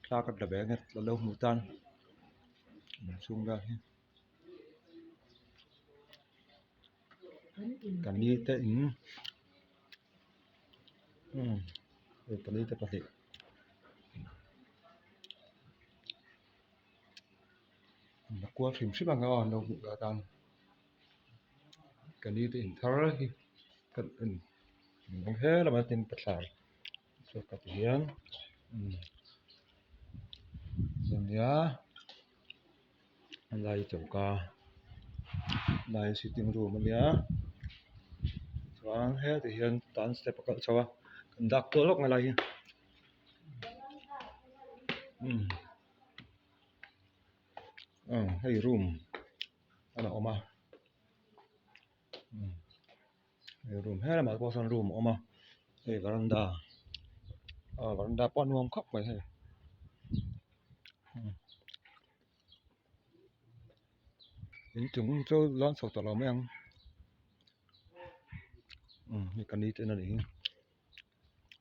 Takat da benget lalu hutan sungai kanite kanite pasti nakua film sih bang kawan dong hutan kanite thar kan bang he la matin pasal so katian ya lai chauka lai sitting room ya chuan he ti hian tan step kal chawa dak to lok ngai lai hei room ana oma hei room he la ma ko san room oma hei veranda veranda pon nuam khóc mai hei in chung cho lon so to lo meng ni kan ni ten ani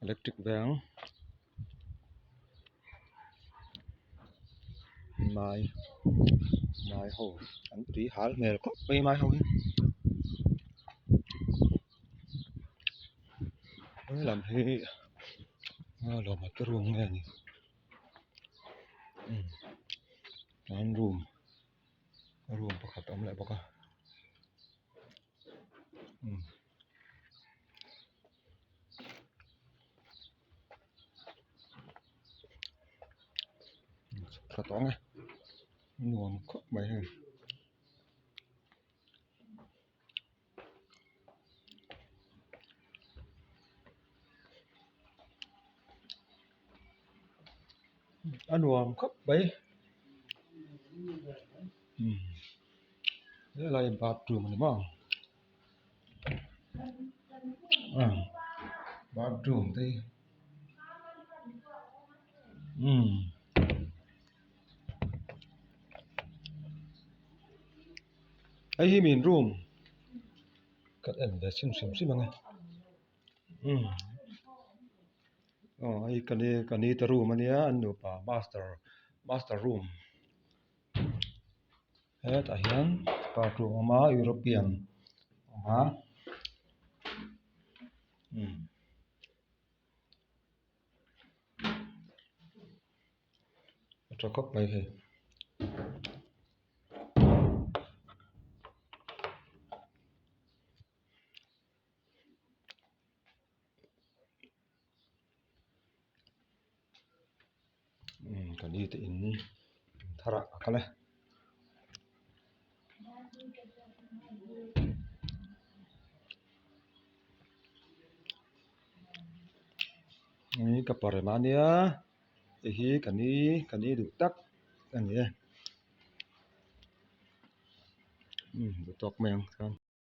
electric vang mai ho an tí hal mel khóc pe mai ho làm thế lo mà cái room nghe nhỉ anh room bọc hạt ống lại bọc à hạt ống này nuông khóc mày hả anh nuông khóc bay thế là bathroom này mà bathroom thì ấy mình room cắt ảnh để xem bằng này ấy cái này the room này anh được master room hết tại hiện bathroom mà European mà cho cốc này thì cái đi thì in thara cái này ini keparemannya kani dutak kan ya betok meng kan